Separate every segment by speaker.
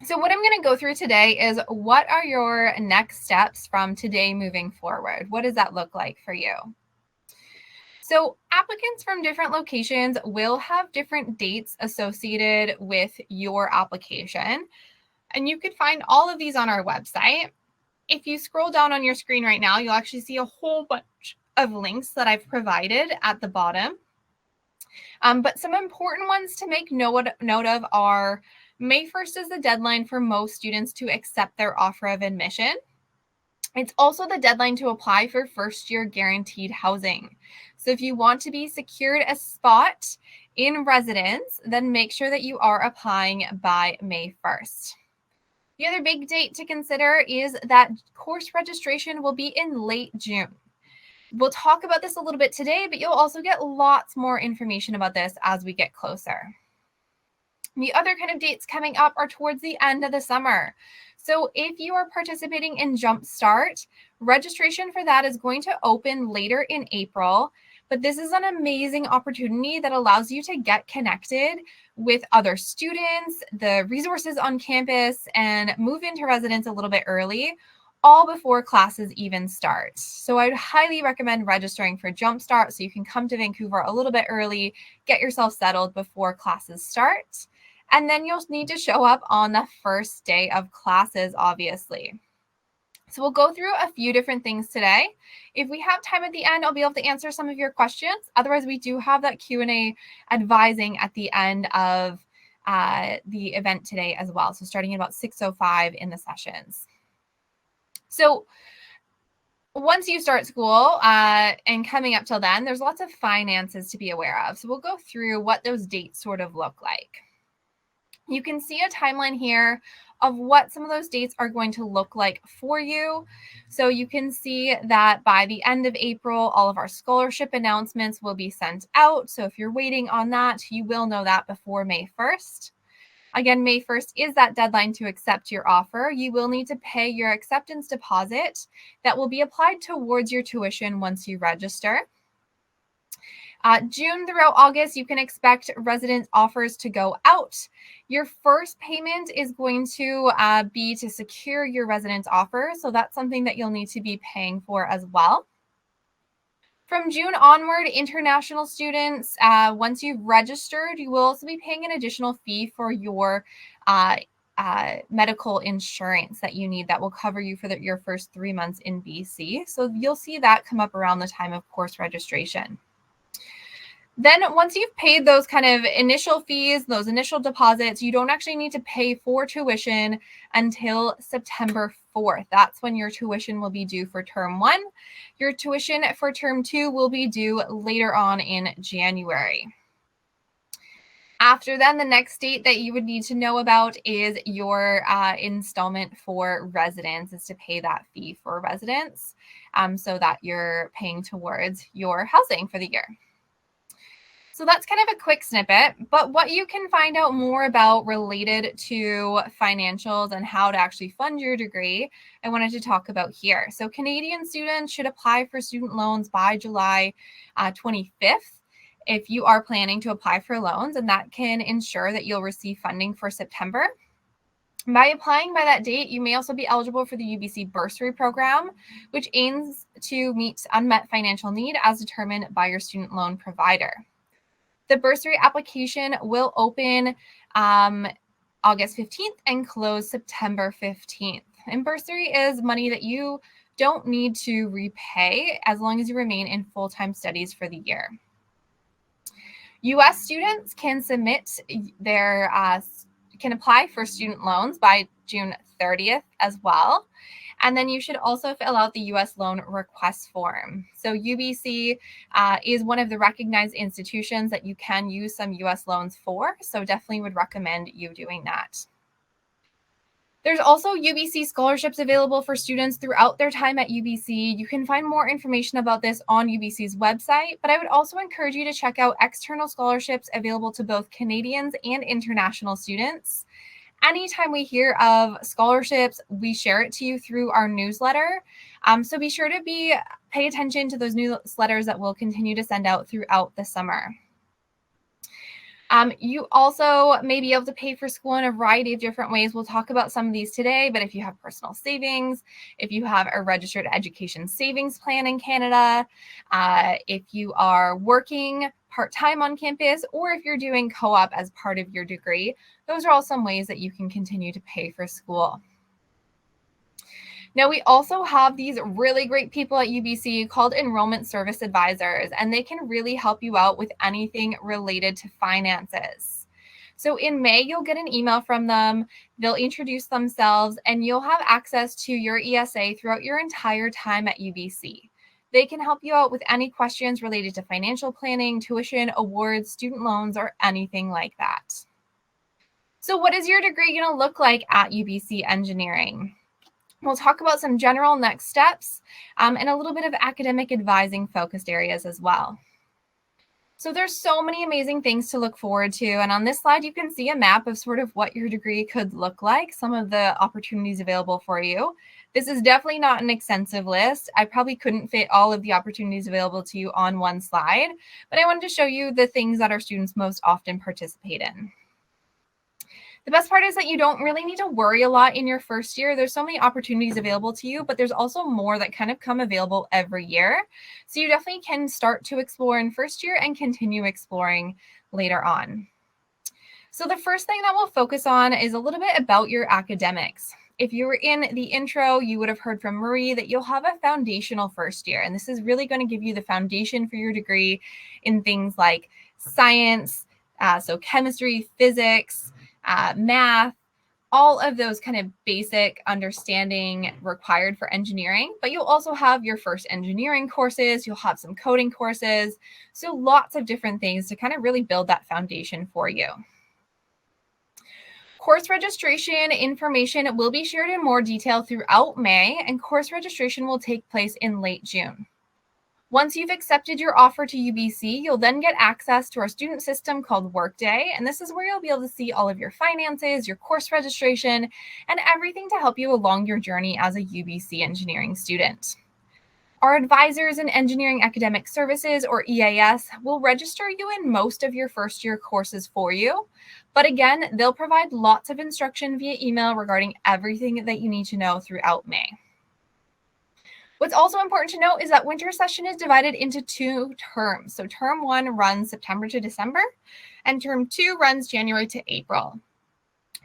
Speaker 1: So what I'm going to go through today is what are your next steps from today moving forward? What does that look like for you? So applicants from different locations will have different dates associated with your application. And you could find all of these on our website. If you scroll down on your screen right now, you'll actually see a whole bunch of links that I've provided at the bottom. But some important ones to make note of are May 1st is the deadline for most students to accept their offer of admission. It's also the deadline to apply for first-year guaranteed housing. So if you want to be secured a spot in residence, then make sure that you are applying by May 1st. The other big date to consider is that course registration will be in late June. We'll talk about this a little bit today, but you'll also get lots more information about this as we get closer. The other kind of dates coming up are towards the end of the summer. So if you are participating in Jumpstart, registration for that is going to open later in April. But this is an amazing opportunity that allows you to get connected with other students, the resources on campus, and move into residence a little bit early, all before classes even start. So I'd highly recommend registering for Jumpstart so you can come to Vancouver a little bit early, get yourself settled before classes start. And then you'll need to show up on the first day of classes, obviously. So we'll go through a few different things today. If we have time at the end, I'll be able to answer some of your questions. Otherwise, we do have that Q&A advising at the end of the event today as well. So starting at about 6:05 in the sessions. So once you start school and coming up till then, there's lots of finances to be aware of. So we'll go through what those dates sort of look like. You can see a timeline here of what some of those dates are going to look like for you. So you can see that by the end of April, all of our scholarship announcements will be sent out. So if you're waiting on that, you will know that before May 1st. Again, May 1st is that deadline to accept your offer. You will need to pay your acceptance deposit that will be applied towards your tuition once you register. June throughout August, you can expect residence offers to go out. Your first payment is going to be to secure your residence offer. So that's something that you'll need to be paying for as well. From June onward, international students, once you've registered, you will also be paying an additional fee for your medical insurance that you need that will cover you for your first 3 months in BC. So you'll see that come up around the time of course registration. Then once you've paid those kind of initial fees, those initial deposits, you don't actually need to pay for tuition until September 4th. That's when your tuition will be due for term 1. Your tuition for term 2 will be due later on in January. After then, the next date that you would need to know about is your installment for residence, is to pay that fee for residence so that you're paying towards your housing for the year. So that's kind of a quick snippet, but what you can find out more about related to financials and how to actually fund your degree, I wanted to talk about here. So Canadian students should apply for student loans by July 25th if you are planning to apply for loans, and that can ensure that you'll receive funding for September. By applying by that date, you may also be eligible for the UBC bursary program, which aims to meet unmet financial need as determined by your student loan provider. The bursary application will open August 15th and close September 15th. And bursary is money that you don't need to repay as long as you remain in full-time studies for the year. U.S. students can can apply for student loans by June 30th as well. And then you should also fill out the U.S. loan request form. So UBC is one of the recognized institutions that you can use some U.S. loans for. So definitely would recommend you doing that. There's also UBC scholarships available for students throughout their time at UBC. You can find more information about this on UBC's website, but I would also encourage you to check out external scholarships available to both Canadians and international students. Anytime we hear of scholarships, we share it to you through our newsletter. So be sure to pay attention to those newsletters that we'll continue to send out throughout the summer. You also may be able to pay for school in a variety of different ways. We'll talk about some of these today, but if you have personal savings, if you have a registered education savings plan in Canada, if you are working part-time on campus, or if you're doing co-op as part of your degree, those are all some ways that you can continue to pay for school. Now, we also have these really great people at UBC called enrollment service advisors, and they can really help you out with anything related to finances. So in May, you'll get an email from them. They'll introduce themselves, and you'll have access to your ESA throughout your entire time at UBC. They can help you out with any questions related to financial planning, tuition, awards, student loans, or anything like that. So what is your degree going to look like at UBC Engineering? We'll talk about some general next steps and a little bit of academic advising focused areas as well. So there's so many amazing things to look forward to. And on this slide, you can see a map of sort of what your degree could look like, some of the opportunities available for you. This is definitely not an extensive list. I probably couldn't fit all of the opportunities available to you on one slide, but I wanted to show you the things that our students most often participate in. The best part is that you don't really need to worry a lot in your first year. There's so many opportunities available to you, but there's also more that kind of come available every year. So you definitely can start to explore in first year and continue exploring later on. So the first thing that we'll focus on is a little bit about your academics. If you were in the intro, you would have heard from Marie that you'll have a foundational first year. And this is really going to give you the foundation for your degree in things like science, so chemistry, physics, math, all of those kind of basic understanding required for engineering. But you'll also have your first engineering courses. You'll have some coding courses. So lots of different things to kind of really build that foundation for you. Course registration information will be shared in more detail throughout May, and course registration will take place in late June. Once you've accepted your offer to UBC, you'll then get access to our student system called Workday, and this is where you'll be able to see all of your finances, your course registration, and everything to help you along your journey as a UBC engineering student. Our advisors in Engineering Academic Services, or EAS, will register you in most of your first year courses for you. But again, they'll provide lots of instruction via email regarding everything that you need to know throughout May. What's also important to note is that winter session is divided into 2 terms. So term 1 runs September to December, and term 2 runs January to April.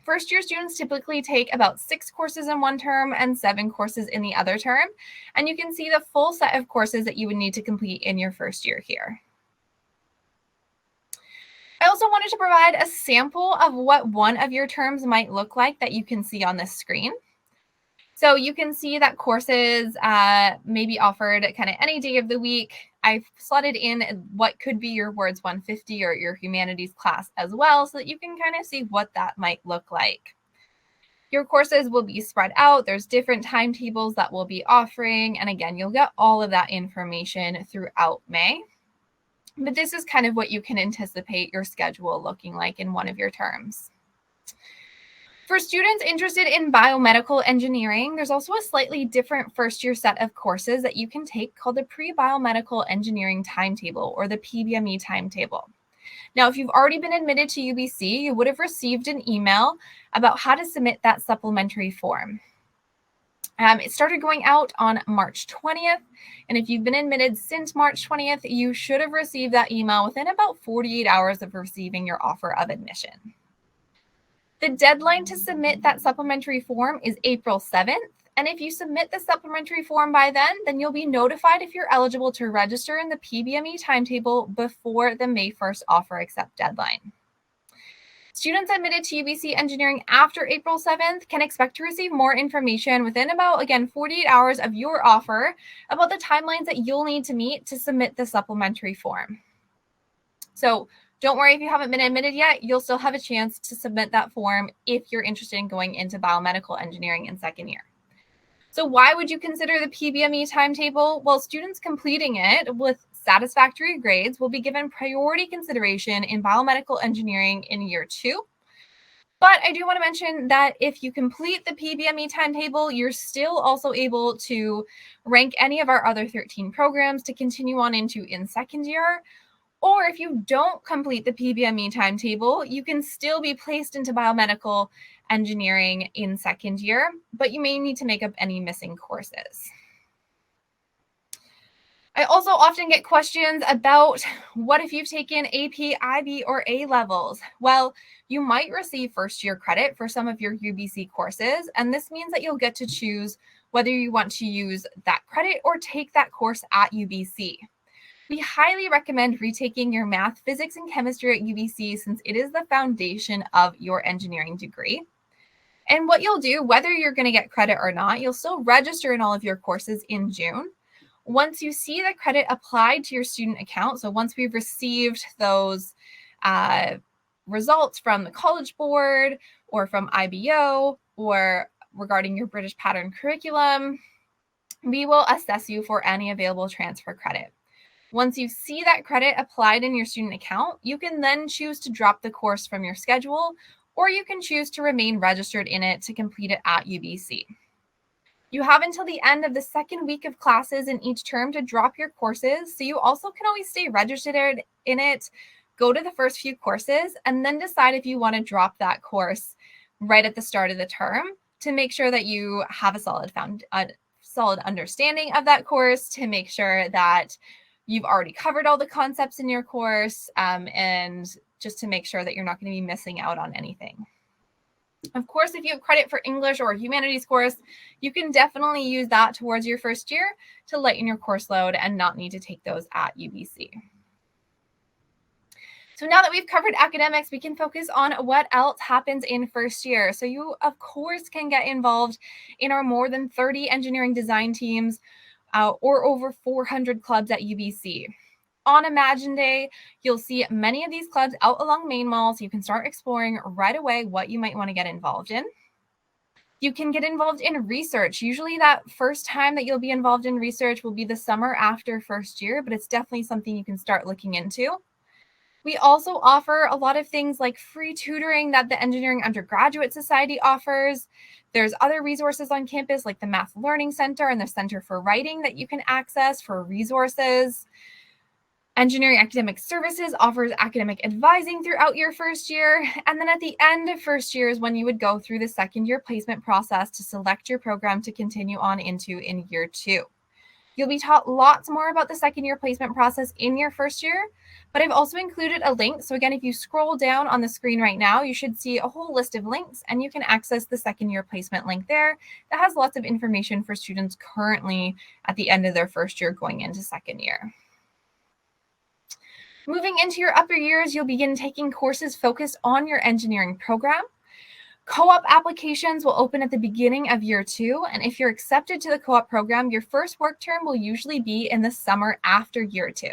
Speaker 1: First year students typically take about 6 courses in one term and 7 courses in the other term. And you can see the full set of courses that you would need to complete in your first year here. I also wanted to provide a sample of what one of your terms might look like that you can see on this screen. So you can see that courses may be offered kind of any day of the week. I've slotted in what could be your Words 150 or your humanities class as well, so that you can kind of see what that might look like. Your courses will be spread out. There's different timetables that we'll be offering. And again, you'll get all of that information throughout May. But this is kind of what you can anticipate your schedule looking like in one of your terms. For students interested in biomedical engineering, there's also a slightly different first year set of courses that you can take called the Pre-Biomedical Engineering Timetable, or the PBME timetable. Now, if you've already been admitted to UBC, you would have received an email about how to submit that supplementary form. It started going out on March 20th, and if you've been admitted since March 20th, you should have received that email within about 48 hours of receiving your offer of admission. The deadline to submit that supplementary form is April 7th, and if you submit the supplementary form by then you'll be notified if you're eligible to register in the PBME timetable before the May 1st offer accept deadline. Students admitted to UBC Engineering after April 7th can expect to receive more information within about, again, 48 hours of your offer about the timelines that you'll need to meet to submit the supplementary form. So don't worry if you haven't been admitted yet, you'll still have a chance to submit that form if you're interested in going into biomedical engineering in second year. So why would you consider the PBME timetable? Well, students completing it with satisfactory grades will be given priority consideration in biomedical engineering in year 2. But I do want to mention that if you complete the PBME timetable, you're still also able to rank any of our other 13 programs to continue on into in second year. Or if you don't complete the PBME timetable, you can still be placed into biomedical engineering in second year, but you may need to make up any missing courses. I also often get questions about what if you've taken AP, IB, or A levels? Well, you might receive first year credit for some of your UBC courses, and this means that you'll get to choose whether you want to use that credit or take that course at UBC. We highly recommend retaking your math, physics, and chemistry at UBC since it is the foundation of your engineering degree. And what you'll do, whether you're going to get credit or not, you'll still register in all of your courses in June. Once you see the credit applied to your student account, so once we've received those results from the College Board or from IBO or regarding your British Pattern Curriculum, we will assess you for any available transfer credit. Once you see that credit applied in your student account, you can then choose to drop the course from your schedule, or you can choose to remain registered in it to complete it at UBC. You have until the end of the second week of classes in each term to drop your courses, so you also can always stay registered in it, go to the first few courses, and then decide if you want to drop that course right at the start of the term to make sure that you have a solid understanding of that course, to make sure that you've already covered all the concepts in your course, and just to make sure that you're not going to be missing out on anything. Of course, if you have credit for English or a humanities course, you can definitely use that towards your first year to lighten your course load and not need to take those at UBC. So now that we've covered academics, we can focus on what else happens in first year. So you, of course, can get involved in our more than 30 engineering design teams or over 400 clubs at UBC. On Imagine Day, you'll see many of these clubs out along Main Mall, so you can start exploring right away what you might want to get involved in. You can get involved in research. Usually that first time that you'll be involved in research will be the summer after first year, but it's definitely something you can start looking into. We also offer a lot of things like free tutoring that the Engineering Undergraduate Society offers. There's other resources on campus like the Math Learning Center and the Center for Writing that you can access for resources. Engineering Academic Services offers academic advising throughout your first year. And then at the end of first year is when you would go through the second year placement process to select your program to continue on into in year 2. You'll be taught lots more about the second year placement process in your first year, but I've also included a link. So again, if you scroll down on the screen right now, you should see a whole list of links, and you can access the second year placement link there that has lots of information for students currently at the end of their first year going into second year. Moving into your upper years, you'll begin taking courses focused on your engineering program. Co-op applications will open at the beginning of year 2, and if you're accepted to the co-op program, your first work term will usually be in the summer after year 2.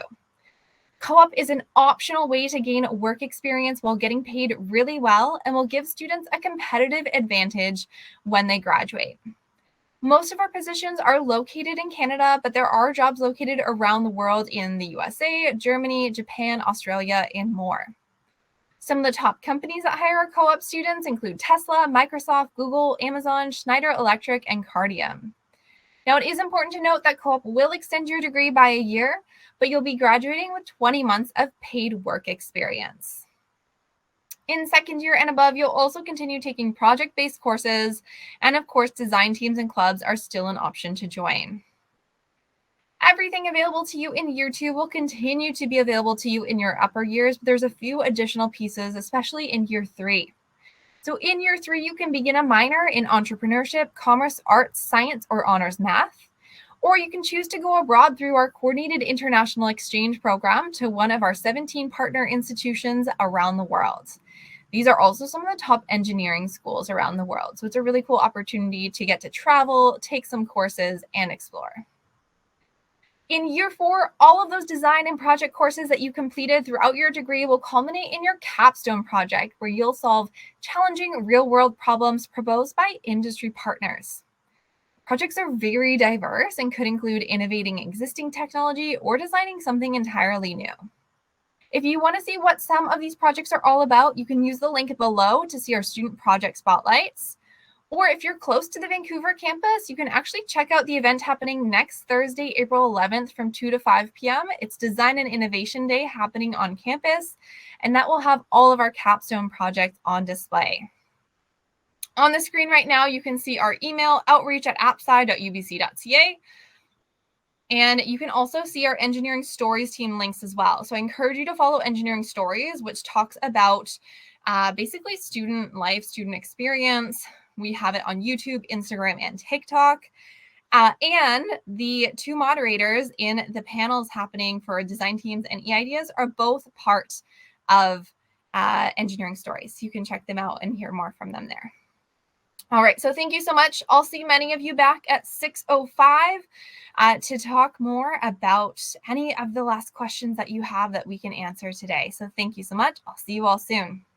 Speaker 1: Co-op is an optional way to gain work experience while getting paid really well and will give students a competitive advantage when they graduate. Most of our positions are located in Canada, but there are jobs located around the world in the USA, Germany, Japan, Australia, and more. Some of the top companies that hire our co-op students include Tesla, Microsoft, Google, Amazon, Schneider Electric, and Cardium. Now, it is important to note that co-op will extend your degree by a year, but you'll be graduating with 20 months of paid work experience. In second year and above, you'll also continue taking project-based courses, and of course, design teams and clubs are still an option to join. Everything available to you in year 2 will continue to be available to you in your upper years, but there's a few additional pieces, especially in year 3. So in year 3, you can begin a minor in entrepreneurship, commerce, arts, science, or honors math. Or you can choose to go abroad through our coordinated international exchange program to one of our 17 partner institutions around the world. These are also some of the top engineering schools around the world. So it's a really cool opportunity to get to travel, take some courses, and explore. In year 4, all of those design and project courses that you completed throughout your degree will culminate in your capstone project, where you'll solve challenging real-world problems proposed by industry partners. Projects are very diverse and could include innovating existing technology or designing something entirely new. If you want to see what some of these projects are all about, you can use the link below to see our student project spotlights. Or if you're close to the Vancouver campus, you can actually check out the event happening next Thursday, April 11th from 2 to 5 p.m. It's Design and Innovation Day happening on campus, and that will have all of our capstone projects on display. On the screen right now, you can see our email, outreach@appsci.ubc.ca. And you can also see our Engineering Stories team links as well. So I encourage you to follow Engineering Stories, which talks about basically student life, student experience. We have it on YouTube, Instagram, and TikTok. And the two moderators in the panels happening for design teams and e-ideas are both part of Engineering Stories. You can check them out and hear more from them there. All right, so thank you so much. I'll see many of you back at 6:05 to talk more about any of the last questions that you have that we can answer today. So thank you so much. I'll see you all soon.